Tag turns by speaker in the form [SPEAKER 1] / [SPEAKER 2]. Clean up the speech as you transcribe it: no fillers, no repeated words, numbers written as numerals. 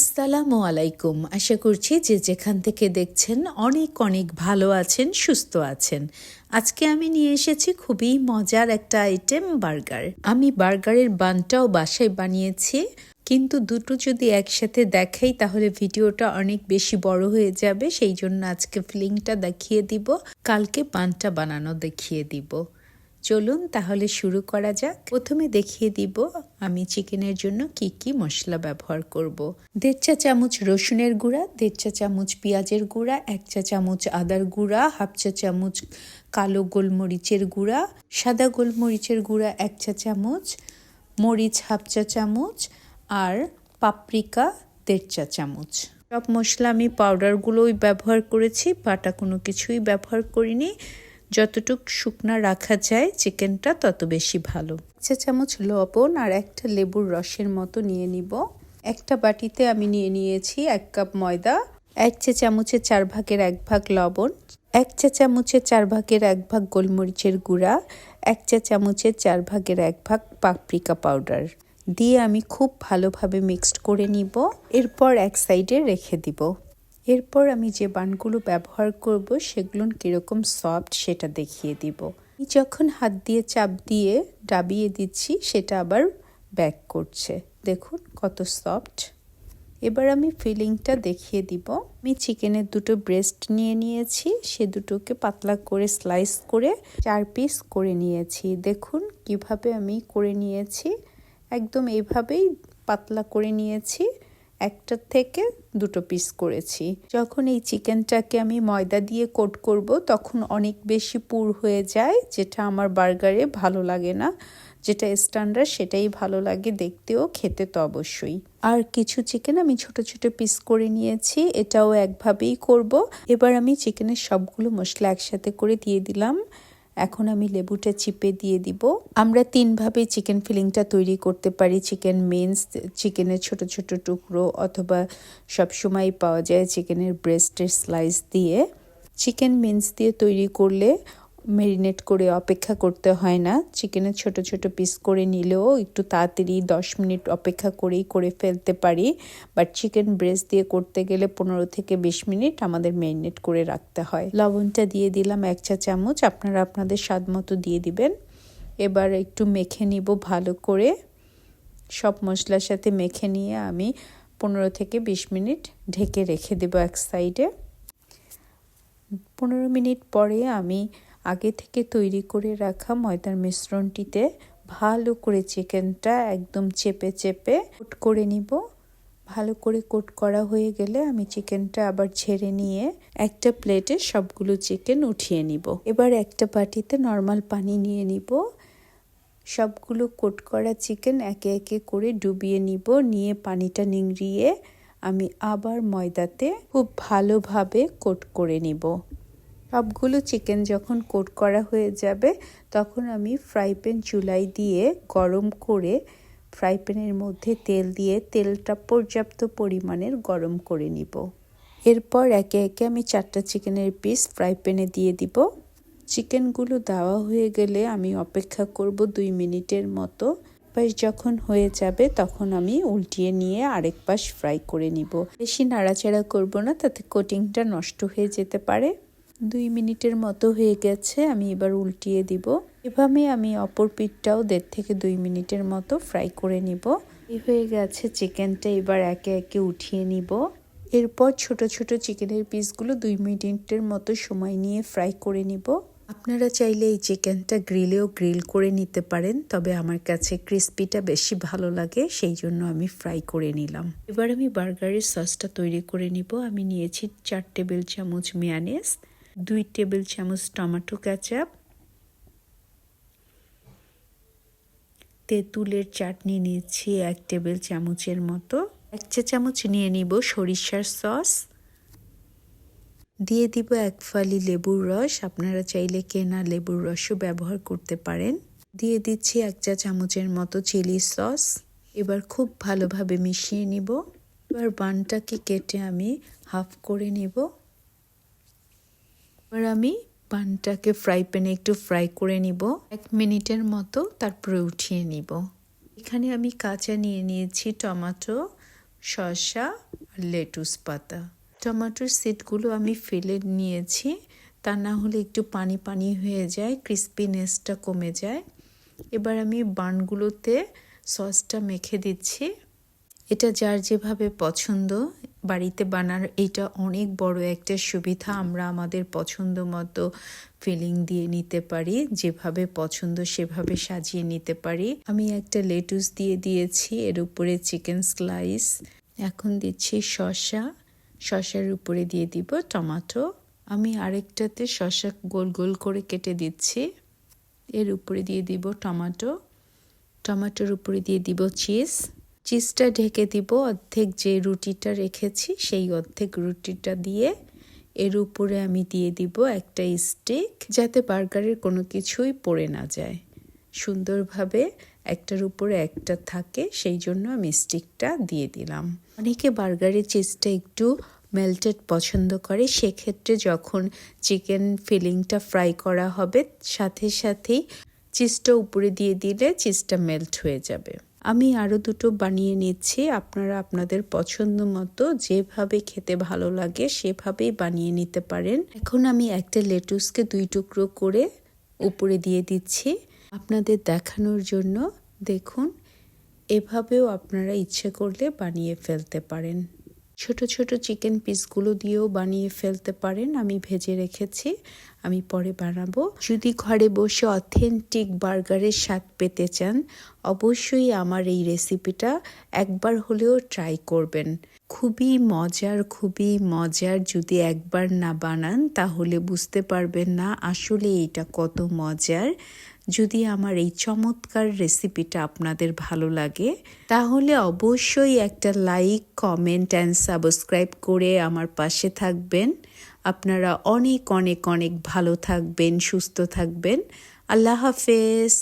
[SPEAKER 1] আসসালামু আলাইকুম। আশা করছি যে যেখান থেকে দেখছেন অনেক অনেক ভালো আছেন, সুস্থ আছেন। আজকে আমি নিয়ে এসেছি খুবই মজার একটা আইটেম, বার্গার। আমি বার্গারের বানটাও বাসায় বানিয়েছি, কিন্তু দুটো যদি একসাথে দেখাই তাহলে ভিডিওটা অনেক বেশি বড় হয়ে যাবে। সেই জন্য আজকে ফিলিংটা দেখিয়ে দিব, কালকে বানটা বানানো দেখিয়ে দিব। চলুন তাহলে শুরু করা যাক। প্রথমে দেখিয়ে দিব আমি চিকেনের জন্য কি কি মশলা ব্যবহার করব। 1.5 চা চামচ রসুনের গুঁড়া, 1.5 চা চামচ পেঁয়াজের গুঁড়া, 1 চা চামচ আদার গুঁড়া, 1/2 চা চামচ কালো গোলমরিচের গুঁড়া, সাদা গোলমরিচের গুঁড়া 1 চা চামচ, মরিচ 1/2 চা চামচ, আর পাপরিকা 1.5 চা চামচ। সব মশলা আমি পাউডারগুলোই ব্যবহার করেছি, বাটা কোনো কিছুই ব্যবহার করিনি। যতটুক শুকনা রাখা যায় চিকেনটা তত বেশি ভালো। 1 চা চামচ লবণ আর একটা লেবুর রসের মতো নিয়ে নিব। একটা বাটিতে আমি নিয়ে নিয়েছি 1 কাপ ময়দা, 1 চা চামচের 4 ভাগের 1 ভাগ লবণ, 1 চা চামচের 4 ভাগের 1 ভাগ গোলমরিচের গুঁড়া, 1 চা চামচের 4 ভাগের 1 ভাগ পাপরিকা পাউডার দিয়ে আমি খুব ভালোভাবে মিক্সড করে নিব। এরপর এক সাইডে রেখে দিব। এরপর আমি যে বানগুলো ব্যবহার করব সেগুলো কীরকম সফট সেটা দেখিয়ে দিব। যখন হাত দিয়ে চাপ দিয়ে ডাবিয়ে দিচ্ছি সেটা আবার ব্যাক করছে, দেখুন কত সফট। এবার আমি ফিলিংটা দেখিয়ে দিব। আমি চিকেনের দুটো ব্রেস্ট নিয়ে নিয়েছি, সে দুটোকে পাতলা করে স্লাইস করে 4 পিস করে নিয়েছি। দেখুন কিভাবে আমি করে নিয়েছি, একদম এইভাবেই পাতলা করে নিয়েছি। একটা থেকে 2 পিস করেছি। যখন এই চিকেনটাকে আমি ময়দা দিয়ে কোট করব তখন অনেক বেশি পুর হয়ে যায়, যেটা আমার বার্গারে ভালো লাগে না। যেটা স্ট্যান্ডার্ড সেটাই ভালো লাগে দেখতেও, খেতে তো অবশ্যই। আর কিছু চিকেন আমি ছোট ছোট পিস করে নিয়েছি, এটাও একভাবেই করব। এবার আমি চিকেনের সবগুলো মশলা একসাথে করে দিয়ে দিলাম। এখন আমি লেবুটা চিপে দিয়ে দিব। আমরা 3 ভাবে চিকেন ফিলিংটা তৈরি করতে পারি। চিকেন মিন্স, চিকেনের ছোট ছোট টুকরো, অথবা সবসময় পাওয়া যায় চিকেনের ব্রেস্টের স্লাইস দিয়ে। চিকেন মিন্স দিয়ে তৈরি করলে ম্যারিনেট করে অপেক্ষা করতে হয় না। চিকেনের ছোট ছোট পিস করে নিলেও একটু তাড়াতাড়ি 10 মিনিট অপেক্ষা করেই করে ফেলতে পারি। বাট চিকেন ব্রেস্ট দিয়ে করতে গেলে 15 থেকে 20 মিনিট আমাদের ম্যারিনেট করে রাখতে হয়। লবণটা দিয়ে দিলাম 1 চা চামচ, আপনারা আপনাদের স্বাদ মতো দিয়ে দিবেন। এবার একটু মেখে নিব ভালো করে। সব মশলার সাথে মেখে নিয়ে আমি 15 থেকে 20 মিনিট ঢেকে রেখে দেব এক সাইডে। 15 মিনিট পরে আমি আগে থেকে তৈরি করে রাখা ময়দার মিশ্রণটিতে ভালো করে চিকেনটা একদম চেপে চেপে কোট করে নিব। ভালো করে কোট করা হয়ে গেলে আমি চিকেনটা আবার ঝেড়ে নিয়ে একটা প্লেটে সবগুলো চিকেন উঠিয়ে নিব। এবার একটা বাটিতে নর্মাল পানি নিয়ে নিব। সবগুলো কোট করা চিকেন একে একে করে ডুবিয়ে নিব। নিয়ে পানিটা নিংড়িয়ে আমি আবার ময়দাতে খুব ভালোভাবে কোট করে নিব। সবগুলো চিকেন যখন কোট করা হয়ে যাবে তখন আমি ফ্রাই প্যান চুলায় দিয়ে গরম করে ফ্রাই প্যানের মধ্যে তেল দিয়ে তেলটা পর্যাপ্ত পরিমাণের গরম করে নিব। এরপর একে একে আমি 4টা চিকেনের পিস ফ্রাই প্যানে দিয়ে দিব। চিকেনগুলো দেওয়া হয়ে গেলে আমি অপেক্ষা করব 2 মিনিটের মতো। পাশ যখন হয়ে যাবে তখন আমি উল্টিয়ে নিয়ে আরেক পাশ ফ্রাই করে নিব। বেশি নাড়াচাড়া করব না, তাতে কোটিংটা নষ্ট হয়ে যেতে পারে। 2 মিনিটের মতো হয়ে গেছে, আমি এবার উল্টিয়ে দিব। এভাবে আমি অপর পিঠটাও 1.5 থেকে 2 মিনিটের মতো ফ্রাই করে নিব। এই হয়ে গেছে চিকেনটা, এবার একে একে উঠিয়ে নিব। এরপর ছোট ছোট চিকেনের পিসগুলো 2 মিনিটের মতো সময় নিয়ে ফ্রাই করে নিব। আপনারা চাইলে এই চিকেনটা গ্রিলেও গ্রিল করে নিতে পারেন, তবে আমার কাছে ক্রিস্পিটা বেশি ভালো লাগে, সেই জন্য আমি ফ্রাই করে নিলাম। এবার আমি বার্গারের সসটা তৈরি করে নিব। আমি নিয়েছি 4 টেবিল চামচ মেয়োনেজ, 2 টেবিল চামচ টমেটো কেচাপ, তেঁতুলের চাটনি নিয়েছি 1 টেবিল চামচের মতো, 1 চা চামচ নিয়ে নিব সরিষার সস, দিয়ে দিব 1 ফালি লেবুর রস, আপনারা চাইলে কেনা লেবুর রসও ব্যবহার করতে পারেন। দিয়ে দিচ্ছি 1 চা চামচের মতো চিলি সস। এবার খুব ভালোভাবে মিশিয়ে নিব। এবার বানটাকে কেটে আমি হাফ করে নিব। এবার আমি বানটাকে ফ্রাই প্যানে একটু ফ্রাই করে নিব 1 মিনিটের মতো, তারপরে উঠিয়ে নিব। এখানে আমি কাঁচা নিয়ে নিয়েছি টমেটো, শসা আর লেটুস পাতা। টমেটোর সিডগুলো আমি ফেলে নিয়েছি, তা না হলে একটু পানি পানি হয়ে যায়, ক্রিস্পিনেসটা কমে যায়। এবার আমি বানগুলোতে সসটা মেখে দিচ্ছি। এটা যার যেভাবে পছন্দ বাড়িতে বানার এটা অনেক বড় একটা সুবিধা। আমরা আমাদের পছন্দ মতো ফিলিং দিয়ে নিতে পারি, যেভাবে পছন্দ সেভাবে সাজিয়ে নিতে পারি। আমি একটা লেটুস দিয়ে দিয়েছি, এর উপরে চিকেন স্লাইস। এখন দিচ্ছি শসা, শসার উপরে দিয়ে দিব টমেটো। আমি আরেকটাতে শসা গোল গোল করে কেটে দিচ্ছি, এর উপরে দিয়ে দিব টমেটো। টমেটোর উপরে দিয়ে দিব চিজটা ঢেকে দিব। অর্ধেক যে রুটিটা রেখেছি সেই অর্ধেক রুটিটা দিয়ে এর উপরে আমি দিয়ে দিব একটা স্টিক, যাতে বার্গারের কোনো কিছুই পড়ে না যায়, সুন্দরভাবে একটার উপরে একটা থাকে, সেই জন্য আমি স্টিকটা দিয়ে দিলাম। অনেকে বার্গারের চিজটা একটু মেল্টেড পছন্দ করে, সেক্ষেত্রে যখন চিকেন ফিলিংটা ফ্রাই করা হবে সাথে সাথেই চিজটা উপরে দিয়ে দিলে চিজটা মেল্ট হয়ে যাবে। আমি আরও দুটো বানিয়ে নিচ্ছি, আপনারা আপনাদের পছন্দ মতো যেভাবে খেতে ভালো লাগে সেভাবেই বানিয়ে নিতে পারেন। এখন আমি একটা লেটুসকে 2 টুকরো করে উপরে দিয়ে দিচ্ছি আপনাদের দেখানোর জন্য। দেখুন, এভাবেও আপনারা ইচ্ছে করলে বানিয়ে ফেলতে পারেন। ছোট ছোট চিকেন পিসগুলো দিয়েও বানিয়ে ফেলতে পারেন, আমি ভেজে রেখেছি, আমি পরে বানাবো। যদি ঘরে বসে অথেন্টিক বার্গারের স্বাদ পেতে চান, অবশ্যই আমার এই রেসিপিটা একবার হলেও ট্রাই করবেন। খুবই মজার। যদি একবার না বানান তাহলে বুঝতে পারবেন না আসলে এটা কত মজার। যদি আমার এই চমৎকার রেসিপিটা আপনাদের ভালো লাগে তাহলে অবশ্যই একটা লাইক, কমেন্ট অ্যান্ড সাবস্ক্রাইব করে আমার পাশে থাকবেন। আপনারা অনেক ভালো থাকবেন, সুস্থ থাকবেন। আল্লাহ হাফেজ।